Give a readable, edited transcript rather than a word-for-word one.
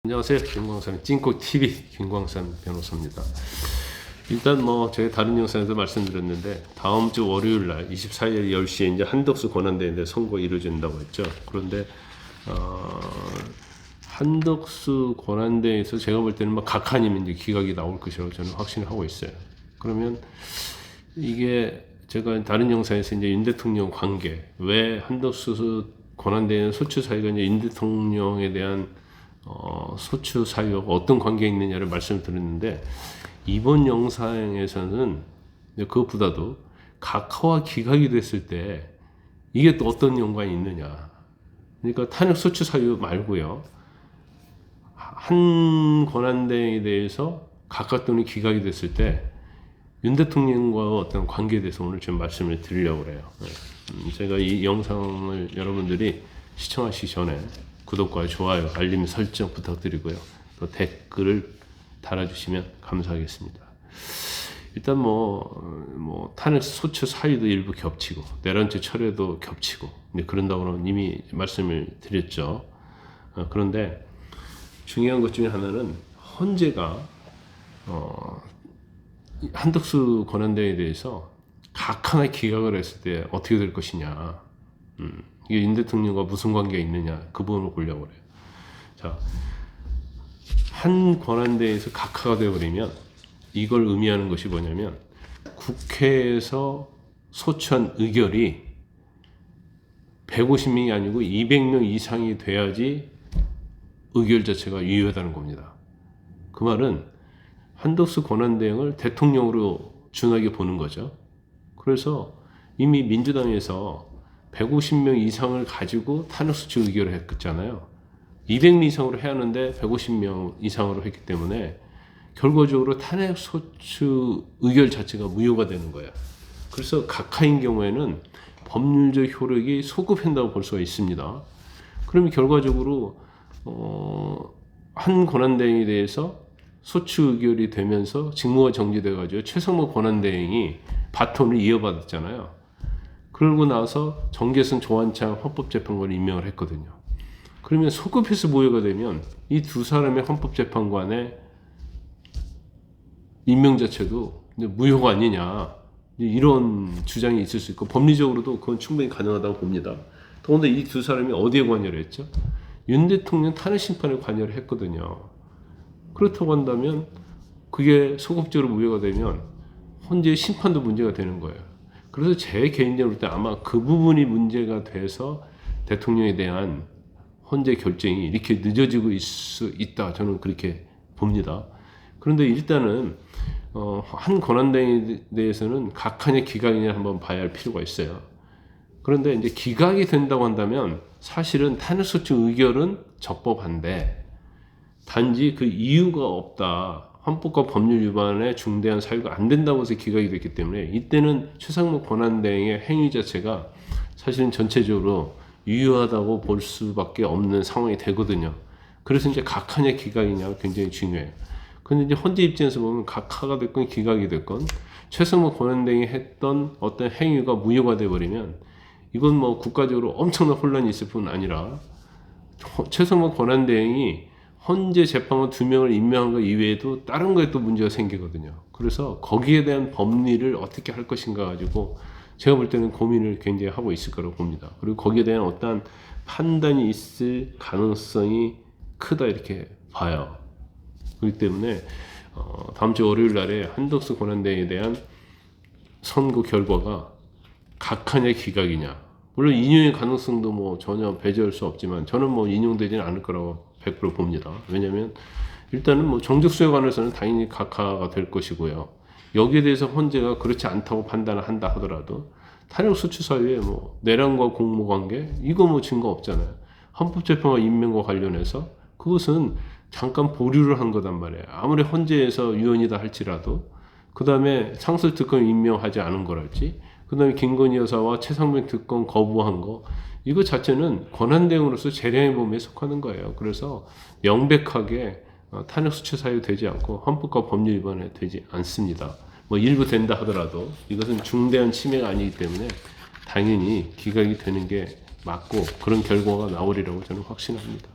안녕하세요. 김광산 찐꽃TV 김광산 변호사입니다. 일단 제가 다른 영상에서 말씀드렸는데 다음 주 월요일 날 24일 10시에 이제 한덕수 권한대행의 선고 이루어진다고 했죠. 그런데 한덕수 권한대에서 제가 볼 때는 각하님 이제 기각이 나올 것이라고 저는 확신을 하고 있어요. 그러면 이게 제가 다른 영상에서 이제 윤 대통령 관계, 왜 한덕수 권한대행 소추 사유가 이제 윤 대통령에 대한 소추 사유와 어떤 관계가 있느냐를 말씀드렸는데, 이번 영상에서는 그것보다도 각하와 기각이 됐을 때 이게 또 어떤 연관이 있느냐, 그러니까 탄핵 소추 사유 말고요, 한 권한대행에 대해서 각하 또는 기각이 됐을 때 윤 대통령과 어떤 관계에 대해서 오늘 좀 말씀을 드리려고 그래요. 제가 이 영상을 여러분들이 시청하시기 전에 구독과 좋아요, 알림 설정 부탁드리고요. 또 댓글을 달아주시면 감사하겠습니다. 일단 탄핵 소추 사유도 일부 겹치고 내란죄 철회도 겹치고 그런다고는 이미 말씀을 드렸죠. 그런데 중요한 것 중에 하나는 헌재가 한덕수 권한대행에 대해서 각하나 기각을 했을 때 어떻게 될 것이냐, 이게 윤 대통령과 무슨 관계가 있느냐, 그 부분을 보려고 그래요. 자, 한 권한대에서 각하가 되어버리면 이걸 의미하는 것이 뭐냐면, 국회에서 소추한 의결이 150명이 아니고 200명 이상이 돼야지 의결 자체가 유효하다는 겁니다. 그 말은 한덕수 권한대행을 대통령으로 준하게 보는 거죠. 그래서 이미 민주당에서 150명 이상을 가지고 탄핵소추 의결을 했잖아요. 200명 이상으로 해야 하는데 150명 이상으로 했기 때문에 결과적으로 탄핵소추 의결 자체가 무효가 되는 거예요. 그래서 각하인 경우에는 법률적 효력이 소급한다고 볼 수가 있습니다. 그러면 결과적으로 한 권한대행에 대해서 소추 의결이 되면서 직무가 정지돼가지고 최성모 권한대행이 바톤을 이어받았잖아요. 그러고 나서 정계승 조한창 헌법재판관을 임명을 했거든요. 그러면 소급해서 무효가 되면 이 두 사람의 헌법재판관의 임명 자체도 무효가 아니냐, 이런 주장이 있을 수 있고, 법리적으로도 그건 충분히 가능하다고 봅니다. 더군다나 이 두 사람이 어디에 관여를 했죠? 윤 대통령 탄핵 심판에 관여를 했거든요. 그렇다고 한다면 그게 소극적으로 무효가 되면 헌재의 심판도 문제가 되는 거예요. 그래서 제 개인적으로 볼 때 아마 그 부분이 문제가 돼서 대통령에 대한 헌재 결정이 이렇게 늦어지고 있을 수 있다, 저는 그렇게 봅니다. 그런데 일단은 한 권한대행에 대해서는 각하냐 기각이냐 한번 봐야 할 필요가 있어요. 그런데 이제 기각이 된다고 한다면 사실은 탄핵소추 의결은 적법한데, 단지 그 이유가 없다, 헌법과 법률 위반에 중대한 사유가 안 된다고 해서 기각이 됐기 때문에 이때는 최상목 권한대행의 행위 자체가 사실은 전체적으로 유효하다고 볼 수밖에 없는 상황이 되거든요. 그래서 이제 각하냐 기각이냐 굉장히 중요해요. 근데 이제 헌재 입장에서 보면 각하가 됐건 기각이 됐건 최상목 권한대행이 했던 어떤 행위가 무효가 돼버리면 이건 국가적으로 엄청난 혼란이 있을 뿐 아니라 최상목 권한대행이 헌재 재판관 2명을 임명한 것 이외에도 다른 거에 또 문제가 생기거든요. 그래서 거기에 대한 법리를 어떻게 할 것인가 가지고 제가 볼 때는 고민을 굉장히 하고 있을 거라고 봅니다. 그리고 거기에 대한 어떤 판단이 있을 가능성이 크다, 이렇게 봐요. 그렇기 때문에 다음 주 월요일 날에 한덕수 권한대행에 대한 선고 결과가 각하냐 기각이냐, 물론 인용의 가능성도 전혀 배제할 수 없지만 저는 인용되지는 않을 거라고 100% 봅니다. 왜냐하면 일단은 정직수에 관해서는 당연히 각하가 될 것이고요. 여기에 대해서 헌재가 그렇지 않다고 판단을 한다 하더라도 탄핵소추 사유에 내란과 공모관계, 이거 증거 없잖아요. 헌법재판관 임명과 관련해서 그것은 잠깐 보류를 한 거단 말이에요. 아무리 헌재에서 유언이다 할지라도, 그 다음에 상설특검 임명하지 않은 거랄지, 그 다음에 김건희 여사와 최상병 특검 거부한 거, 이거 자체는 권한대행으로서 재량의 범위에 속하는 거예요. 그래서 명백하게 탄핵소추 사유 되지 않고 헌법과 법률 위반에 되지 않습니다. 일부 된다 하더라도 이것은 중대한 침해가 아니기 때문에 당연히 기각이 되는 게 맞고 그런 결과가 나오리라고 저는 확신합니다.